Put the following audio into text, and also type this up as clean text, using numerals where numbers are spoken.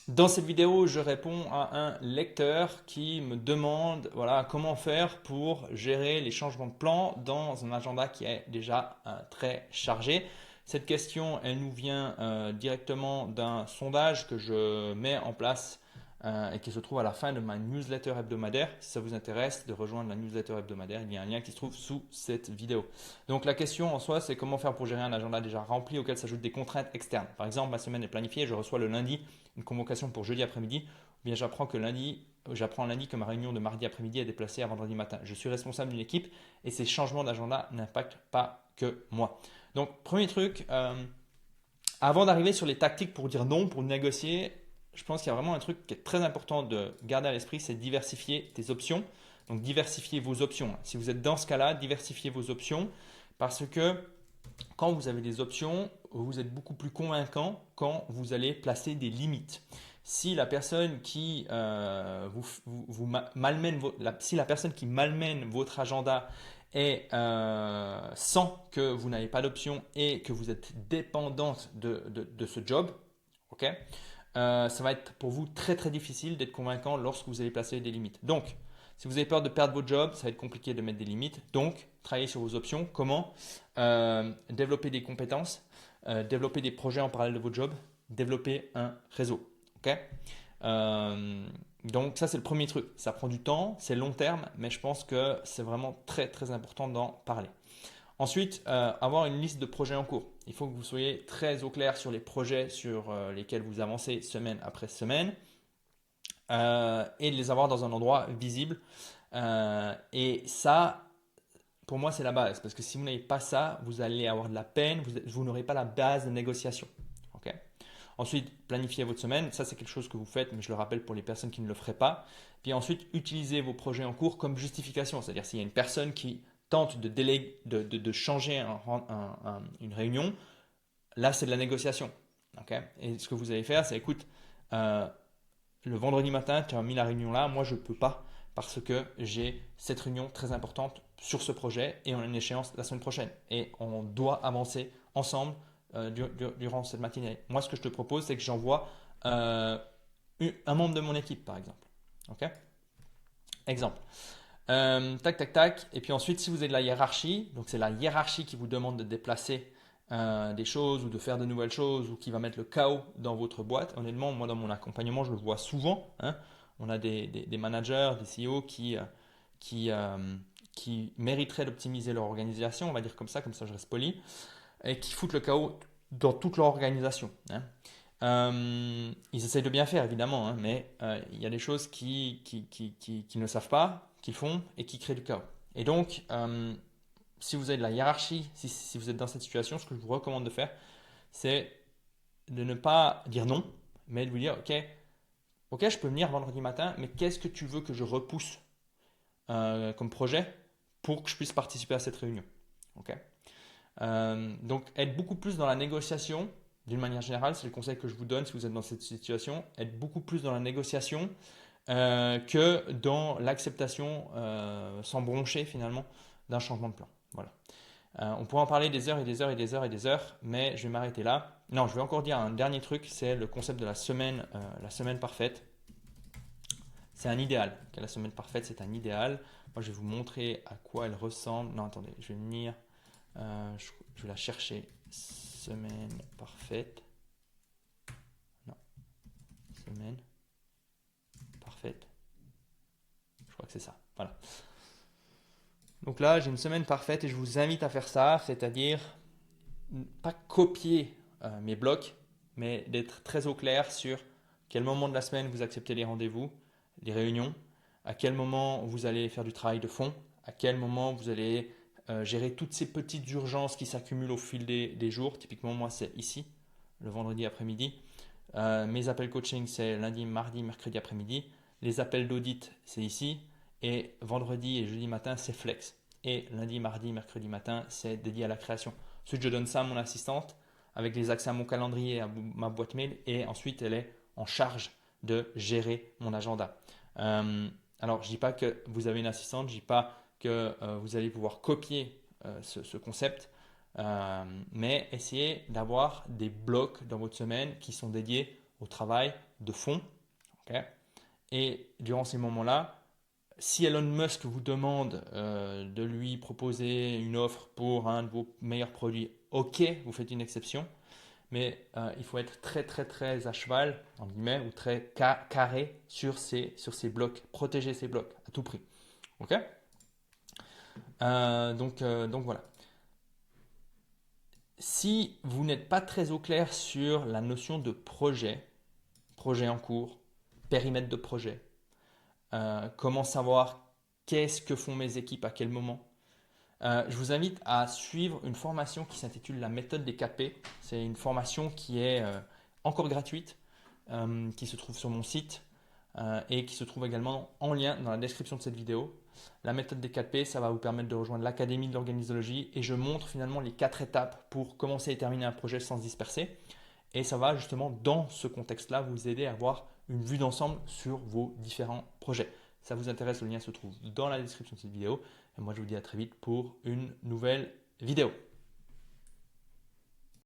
Dans cette vidéo, je réponds à un lecteur qui me demande voilà, comment faire pour gérer les changements de plan dans un agenda qui est déjà très chargé. Cette question, elle nous vient directement d'un sondage que je mets en place et qui se trouve à la fin de ma newsletter hebdomadaire. Si ça vous intéresse de rejoindre la newsletter hebdomadaire, il y a un lien qui se trouve sous cette vidéo. Donc la question en soi, c'est comment faire pour gérer un agenda déjà rempli auquel s'ajoutent des contraintes externes. Par exemple, ma semaine est planifiée, je reçois le lundi une convocation pour jeudi après-midi, ou bien j'apprends lundi que ma réunion de mardi après-midi est déplacée à vendredi matin. Je suis responsable d'une équipe et ces changements d'agenda n'impactent pas que moi. Donc, premier truc, avant d'arriver sur les tactiques pour dire non, pour négocier, je pense qu'il y a vraiment un truc qui est très important de garder à l'esprit, c'est diversifier tes options. Donc, diversifier vos options. Si vous êtes dans ce cas-là, diversifiez vos options parce que quand vous avez des options, vous êtes beaucoup plus convaincant quand vous allez placer des limites. Si la personne qui malmène si la personne qui malmène votre agenda sent que vous n'avez pas d'option et que vous êtes dépendante de ce job, ok, ça va être pour vous très très difficile d'être convaincant lorsque vous allez placer des limites. Donc, si vous avez peur de perdre votre job, ça va être compliqué de mettre des limites. Donc, travaillez sur vos options. Comment développer des compétences, développer des projets en parallèle de votre job, développer un réseau. Ok. Donc, ça, c'est le premier truc. Ça prend du temps, c'est long terme, mais je pense que c'est vraiment très très important d'en parler. Ensuite, avoir une liste de projets en cours. Il faut que vous soyez très au clair sur les projets sur lesquels vous avancez semaine après semaine et de les avoir dans un endroit visible. Et ça, pour moi, c'est la base. Parce que si vous n'avez pas ça, vous allez avoir de la peine, vous n'aurez pas la base de négociation. Ok. Ensuite, planifiez votre semaine. Ça, c'est quelque chose que vous faites, mais je le rappelle pour les personnes qui ne le feraient pas. Puis ensuite, utilisez vos projets en cours comme justification. C'est-à-dire, s'il y a une personne qui tente de changer une réunion, là, c'est de la négociation. Ok. Et ce que vous allez faire, c'est écoute, euh, le vendredi matin, tu as mis la réunion là, moi je ne peux pas parce que j'ai cette réunion très importante sur ce projet et on a une échéance la semaine prochaine. Et on doit avancer ensemble durant cette matinée. Moi, ce que je te propose, c'est que j'envoie euh, un membre de mon équipe, par exemple. Ok. Exemple. Tac, tac, tac. Et puis ensuite, si vous avez de la hiérarchie, donc c'est la hiérarchie qui vous demande de déplacer des choses ou de faire de nouvelles choses ou qui va mettre le chaos dans votre boîte. Honnêtement, moi dans mon accompagnement, je le vois souvent, hein. On a des managers, des CEO qui, euh, qui mériteraient d'optimiser leur organisation, on va dire comme ça je reste poli, et qui foutent le chaos dans toute leur organisation, hein. Ils essayent de bien faire, évidemment, hein, mais il y a des choses qui ne savent pas, qu'ils font et qui créent du chaos. Et donc, si vous avez de la hiérarchie, si vous êtes dans cette situation, ce que je vous recommande de faire, c'est de ne pas dire non, mais de vous dire, ok, je peux venir vendredi matin, mais qu'est-ce que tu veux que je repousse comme projet pour que je puisse participer à cette réunion. Ok. Donc, être beaucoup plus dans la négociation, d'une manière générale, c'est le conseil que je vous donne si vous êtes dans cette situation, être beaucoup plus dans la négociation que dans l'acceptation sans broncher finalement d'un changement de plan. Voilà. On pourrait en parler des heures et des heures et des heures et des heures, mais je vais m'arrêter là. Non, je vais encore dire un dernier truc, c'est le concept de la semaine parfaite. C'est un idéal. La semaine parfaite, c'est un idéal. Moi, je vais vous montrer à quoi elle ressemble. Non, attendez, je vais venir, je vais la chercher. Semaine parfaite. Non, semaine parfaite. Je crois que c'est ça. Voilà. Donc là, j'ai une semaine parfaite et je vous invite à faire ça, c'est-à-dire pas copier mes blocs, mais d'être très au clair sur quel moment de la semaine vous acceptez les rendez-vous, les réunions, à quel moment vous allez faire du travail de fond, à quel moment vous allez gérer toutes ces petites urgences qui s'accumulent au fil des jours. Typiquement, moi, c'est ici, le vendredi après-midi. Mes appels coaching, c'est lundi, mardi, mercredi après-midi. Les appels d'audit, c'est ici. Et vendredi et jeudi matin, c'est flex. Et lundi, mardi, mercredi matin, c'est dédié à la création. Ensuite, je donne ça à mon assistante avec les accès à mon calendrier et à ma boîte mail. Et ensuite, elle est en charge de gérer mon agenda. Alors, je ne dis pas que vous avez une assistante, je ne dis pas que vous allez pouvoir copier ce concept, mais essayez d'avoir des blocs dans votre semaine qui sont dédiés au travail de fonds. Ok. Et durant ces moments-là, si Elon Musk vous demande de lui proposer une offre pour un de vos meilleurs produits, ok, vous faites une exception, mais il faut être très très très à cheval, en guillemets, ou très carré sur ces blocs, protéger ces blocs à tout prix. Ok. Donc voilà. Si vous n'êtes pas très au clair sur la notion de projet, projet en cours, périmètre de projet, comment savoir qu'est-ce que font mes équipes à quel moment, je vous invite à suivre une formation qui s'intitule la méthode des 4P. C'est une formation qui est encore gratuite, qui se trouve sur mon site et qui se trouve également en lien dans la description de cette vidéo. La méthode des 4P, ça va vous permettre de rejoindre l'Académie de l'organisologie et je montre finalement les 4 étapes pour commencer et terminer un projet sans se disperser. Et ça va justement dans ce contexte-là vous aider à avoir une vue d'ensemble sur vos différents projets. Si ça vous intéresse, le lien se trouve dans la description de cette vidéo. Et moi, je vous dis à très vite pour une nouvelle vidéo.